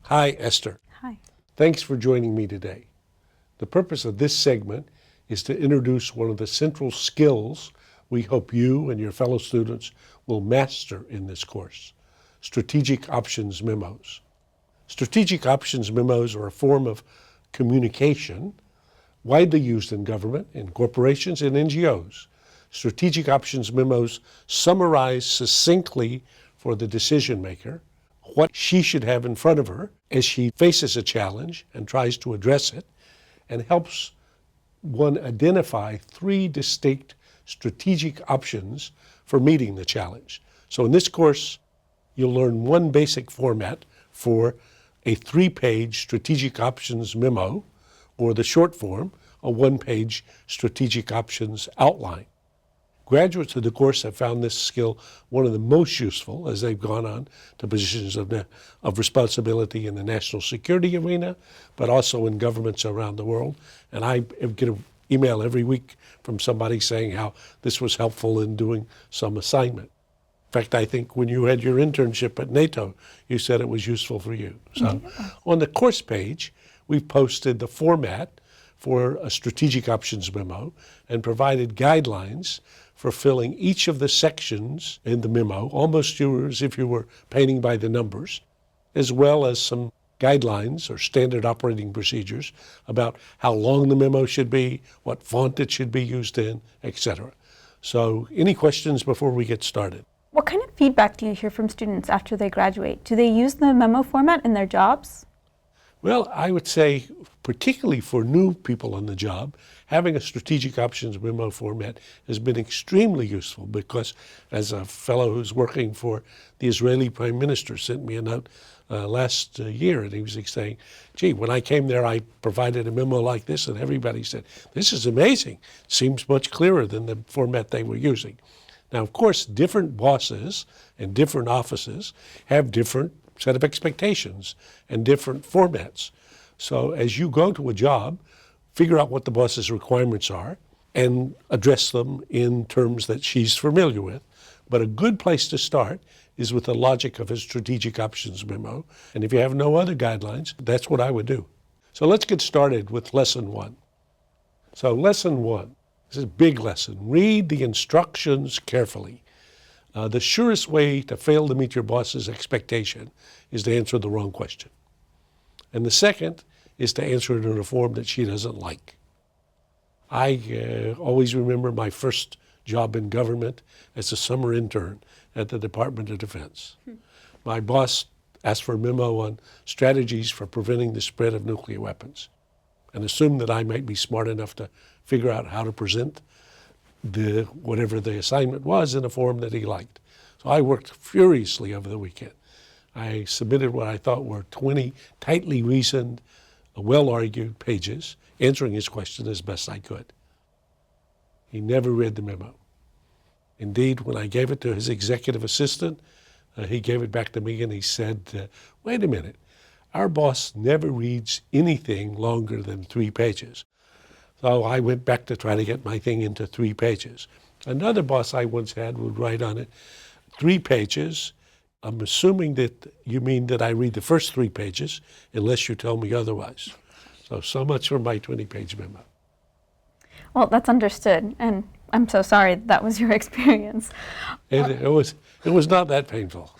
Hi, Esther. Hi. Thanks for joining me today. The purpose of this segment is to introduce one of the central skills we hope you and your fellow students will master in this course: strategic options memos. Strategic options memos are a form of communication widely used in government, in corporations, and NGOs. Strategic options memos summarize succinctly for the decision maker what she should have in front of her as she faces a challenge and tries to address it, and helps one identify three distinct strategic options for meeting the challenge. So in this course, you'll learn one basic format for a 3-page strategic options memo, or the short form, a 1-page strategic options outline. Graduates of the course have found this skill one of the most useful as they've gone on to positions of responsibility in the national security arena, but also in governments around the world. And I get an email every week from somebody saying how this was helpful in doing some assignment. In fact, I think when you had your internship at NATO, you said it was useful for you. So on the course page, we've posted the format for a strategic options memo and provided guidelines for filling each of the sections in the memo, almost as if you were painting by the numbers, as well as some guidelines or standard operating procedures about how long the memo should be, what font it should be used in, etc. So any questions before we get started? What kind of feedback do you hear from students after they graduate? Do they use the memo format in their jobs? Well, I would say, particularly for new people on the job, having a strategic options memo format has been extremely useful, because as a fellow who's working for the Israeli Prime Minister sent me a note last year, and he was saying, gee, when I came there, I provided a memo like this, and everybody said, this is amazing. Seems much clearer than the format they were using. Now, of course, different bosses and different offices have different set of expectations and different formats. So as you go to a job, figure out what the boss's requirements are and address them in terms that she's familiar with. But a good place to start is with the logic of a strategic options memo. And if you have no other guidelines, that's what I would do. So let's get started with lesson 1. So lesson 1, this is a big lesson. Read the instructions carefully. The surest way to fail to meet your boss's expectation is to answer the wrong question. And the second is to answer it in a form that she doesn't like. I always remember my first job in government as a summer intern at the Department of Defense. My boss asked for a memo on strategies for preventing the spread of nuclear weapons, and assumed that I might be smart enough to figure out how to present whatever the assignment was in a form that he liked. So I worked furiously over the weekend. I submitted what I thought were 20 tightly reasoned, well-argued pages, answering his question as best I could. He never read the memo. Indeed, when I gave it to his executive assistant, he gave it back to me and he said, wait a minute, our boss never reads anything longer than 3 pages. So I went back to try to get my thing into 3 pages. Another boss I once had would write on it, 3 pages. I'm assuming that you mean that I read the first 3 pages unless you tell me otherwise. So much for my 20-page memo. Well, that's understood, and I'm so sorry that was your experience. It was not that painful.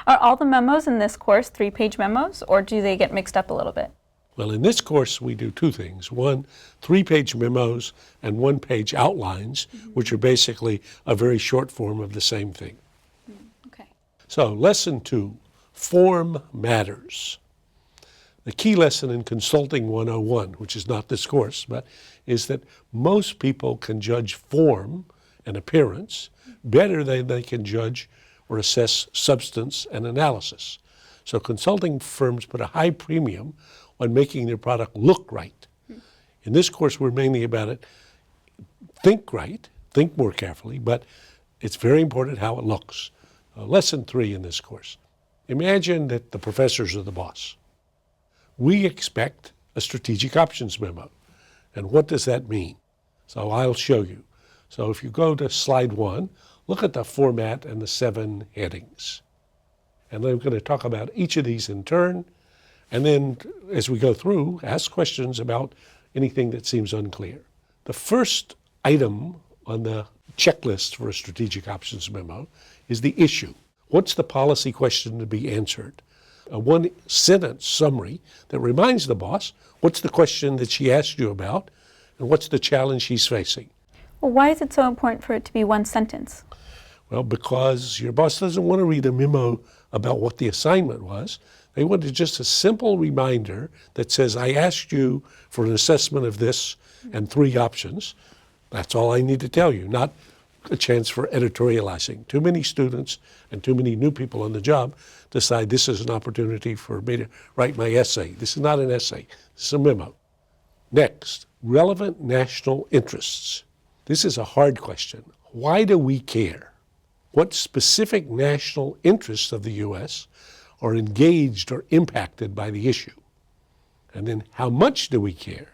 Are all the memos in this course 3-page memos, or do they get mixed up a little bit? Well, in this course, we do 2 things. 1, 3-page memos and 1-page outlines, which are basically a very short form of the same thing. Okay. So, lesson 2, form matters. The key lesson in Consulting 101, which is not this course, but is that most people can judge form and appearance better than they can judge or assess substance and analysis. So consulting firms put a high premium on making their product look right. In this course, we're mainly about it. Think right, think more carefully, but it's very important how it looks. Lesson 3 in this course. Imagine that the professors are the boss. We expect a strategic options memo. And what does that mean? So I'll show you. So if you go to slide 1, look at the format and the 7 headings. And then I'm going to talk about each of these in turn. And then as we go through, ask questions about anything that seems unclear. The first item on the checklist for a strategic options memo is the issue. What's the policy question to be answered? A 1-sentence summary that reminds the boss what's the question that she asked you about and what's the challenge she's facing. Well, why is it so important for it to be 1 sentence? Well, because your boss doesn't want to read a memo about what the assignment was. They want just a simple reminder that says, I asked you for an assessment of this and 3 options. That's all I need to tell you, not a chance for editorializing. Too many students and too many new people on the job decide this is an opportunity for me to write my essay. This is not an essay, this is a memo. Next, relevant national interests. This is a hard question. Why do we care? What specific national interests of the U.S. are engaged or impacted by the issue? And then how much do we care?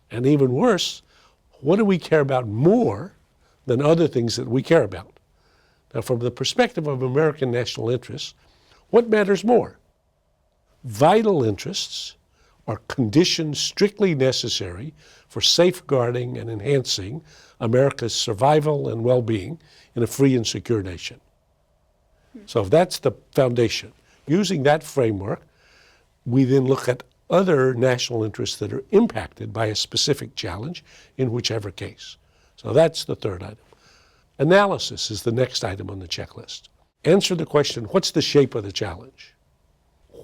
And even worse, what do we care about more than other things that we care about? Now, from the perspective of American national interests, what matters more? Vital interests are conditions strictly necessary for safeguarding and enhancing America's survival and well-being in a free and secure nation. So if that's the foundation, using that framework, we then look at other national interests that are impacted by a specific challenge in whichever case. So that's the third item. Analysis is the next item on the checklist. Answer the question, what's the shape of the challenge?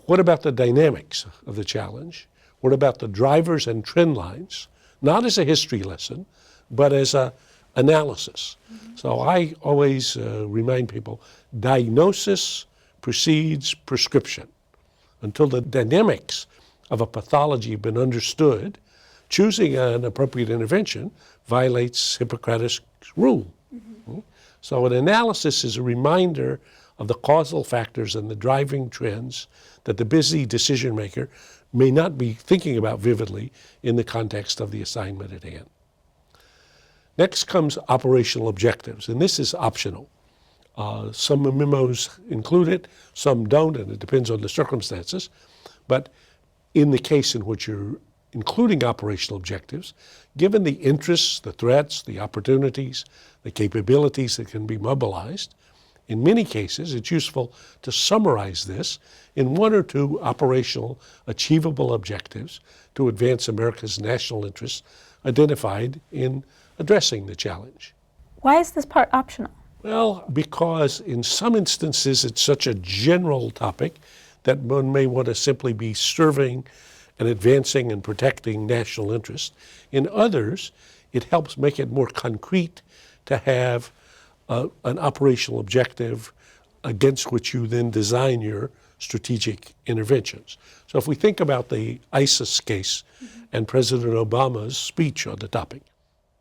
What about the dynamics of the challenge? What about the drivers and trend lines? Not as a history lesson, but as an analysis. So I always remind people, diagnosis precedes prescription. Until the dynamics of a pathology have been understood, choosing an appropriate intervention violates Hippocrates' rule. So an analysis is a reminder of the causal factors and the driving trends that the busy decision maker may not be thinking about vividly in the context of the assignment at hand. Next comes operational objectives, and this is optional. Some memos include it, some don't, and it depends on the circumstances. But in the case in which you're including operational objectives, given the interests, the threats, the opportunities, the capabilities that can be mobilized, in many cases it's useful to summarize this in 1 or 2 operational achievable objectives to advance America's national interests identified in addressing the challenge. Why is this part optional? Well, because in some instances it's such a general topic that one may want to simply be serving and advancing and protecting national interests. In others, it helps make it more concrete to have an operational objective against which you then design your strategic interventions. So if we think about the ISIS case and President Obama's speech on the topic,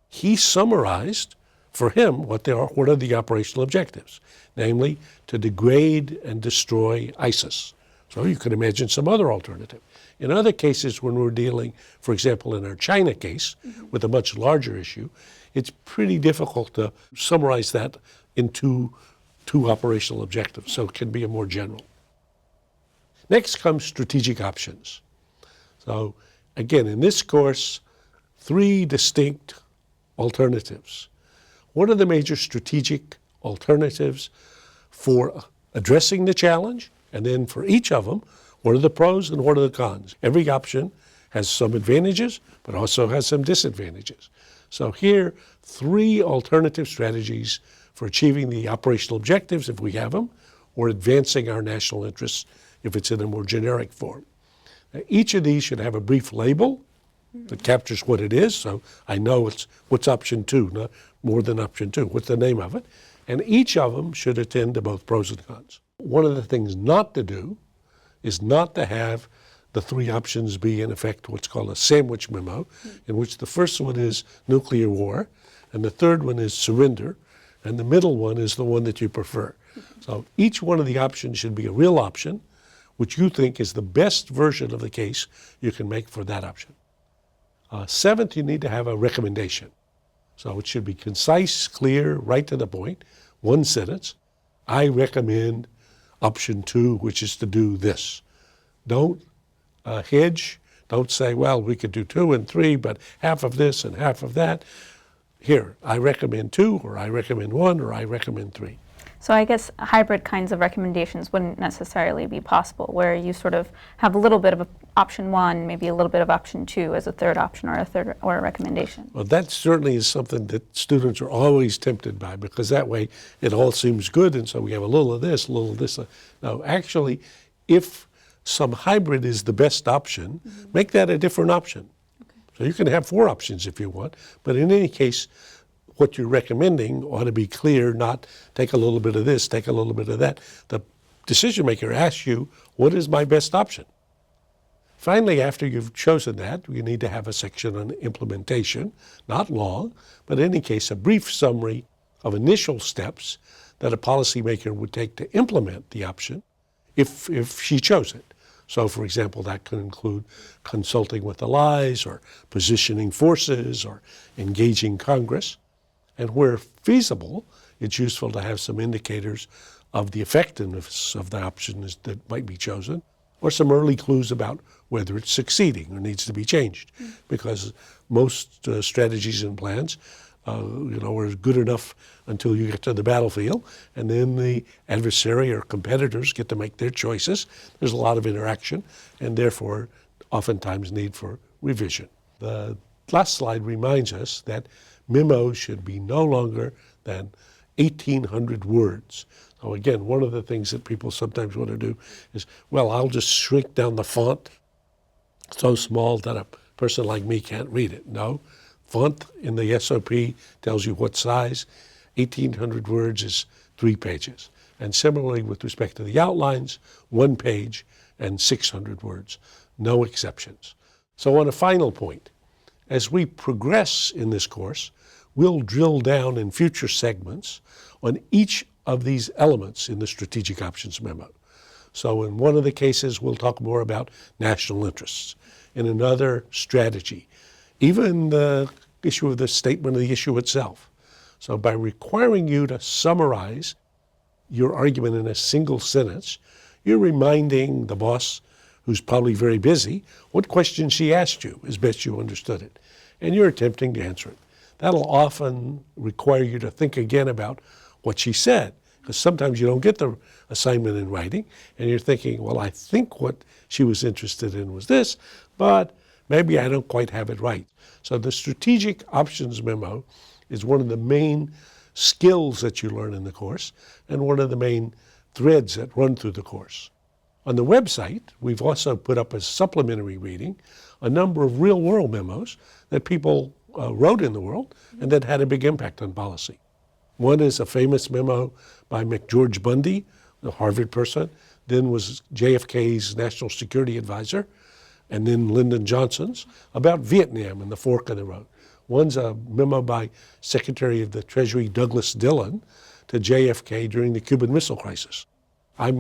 he summarized for him what are the operational objectives, namely to degrade and destroy ISIS. So you could imagine some other alternative. In other cases, when we're dealing, for example, in our China case, with a much larger issue, it's pretty difficult to summarize that into 2 operational objectives, so it can be a more general. Next comes strategic options. So again, in this course, 3 distinct alternatives. What are the major strategic alternatives for addressing the challenge? And then for each of them, what are the pros and what are the cons? Every option has some advantages, but also has some disadvantages. So here, 3 alternative strategies for achieving the operational objectives, if we have them, or advancing our national interests, if it's in a more generic form. Now, each of these should have a brief label that captures what it is, so I know what's option 2, not more than option 2, what's the name of it, and each of them should attend to both pros and cons. One of the things not to do is not to have the 3 options be, in effect, what's called a sandwich memo, in which the first one is nuclear war, and the third one is surrender, and the middle one is the one that you prefer. So each one of the options should be a real option, which you think is the best version of the case you can make for that option. 7th, you need to have a recommendation. So it should be concise, clear, right to the point. one sentence, I recommend option 2, which is to do this. Don't hedge. Don't say, well, we could do 2 and 3, but half of this and half of that. Here, I recommend 2, or I recommend 1, or I recommend 3. So I guess hybrid kinds of recommendations wouldn't necessarily be possible, where you sort of have a little bit of option 1, maybe a little bit of option 2 as a third option or a recommendation. Well, that certainly is something that students are always tempted by, because that way it all seems good, and so we have a little of this, a little of this. No, actually, if some hybrid is the best option, make that a different option. Okay. So you can have 4 options if you want, but in any case, what you're recommending ought to be clear, not take a little bit of this, take a little bit of that. The decision maker asks you, what is my best option? Finally, after you've chosen that, you need to have a section on implementation, not long, but in any case, a brief summary of initial steps that a policymaker would take to implement the option if she chose it. So, for example, that could include consulting with allies, or positioning forces, or engaging Congress. And where feasible, it's useful to have some indicators of the effectiveness of the options that might be chosen, or some early clues about whether it's succeeding or needs to be changed. Because most strategies and plans are good enough until you get to the battlefield, and then the adversary or competitors get to make their choices. There's a lot of interaction, and therefore oftentimes need for revision. The last slide reminds us that memos should be no longer than 1,800 words. So again, one of the things that people sometimes want to do is, well, I'll just shrink down the font so small that a person like me can't read it. No, font in the SOP tells you what size. 1,800 words is 3 pages. And similarly with respect to the outlines, 1 page and 600 words, no exceptions. So on a final point, as we progress in this course, we'll drill down in future segments on each of these elements in the Strategic Options Memo. So in one of the cases, we'll talk more about national interests. In another, strategy. Even the issue of the statement of the issue itself. So by requiring you to summarize your argument in a single sentence, you're reminding the boss, who's probably very busy, what question she asked you as best you understood it. And you're attempting to answer it. That'll often require you to think again about what she said, because sometimes you don't get the assignment in writing, and you're thinking, well, I think what she was interested in was this, but maybe I don't quite have it right. So the Strategic Options Memo is one of the main skills that you learn in the course, and one of the main threads that run through the course. On the website, we've also put up as supplementary reading a number of real-world memos that people wrote in the world and that had a big impact on policy. One is a famous memo by McGeorge Bundy, the Harvard person, then was JFK's national security advisor, and then Lyndon Johnson's, about Vietnam and the fork in the road. One's a memo by Secretary of the Treasury Douglas Dillon to JFK during the Cuban Missile Crisis. I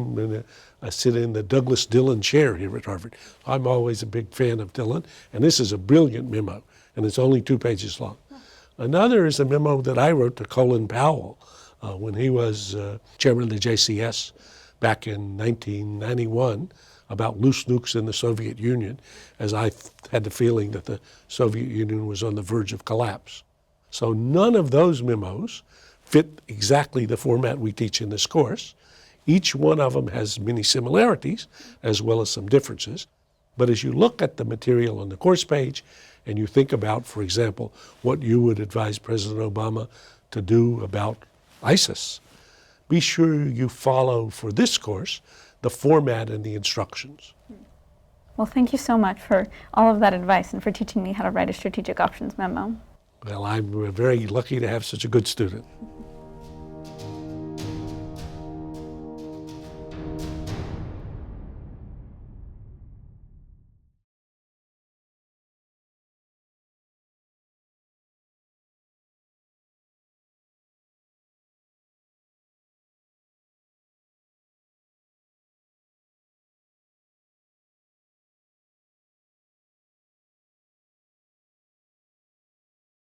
sit in the Douglas Dillon chair here at Harvard. I'm always a big fan of Dillon, and this is a brilliant memo, and it's only 2 pages long. Another is a memo that I wrote to Colin Powell when he was chairman of the JCS back in 1991 about loose nukes in the Soviet Union, as I had the feeling that the Soviet Union was on the verge of collapse. So none of those memos fit exactly the format we teach in this course. Each one of them has many similarities as well as some differences. But as you look at the material on the course page and you think about, for example, what you would advise President Obama to do about ISIS, be sure you follow for this course the format and the instructions. Well, thank you so much for all of that advice and for teaching me how to write a strategic options memo. Well, I'm very lucky to have such a good student.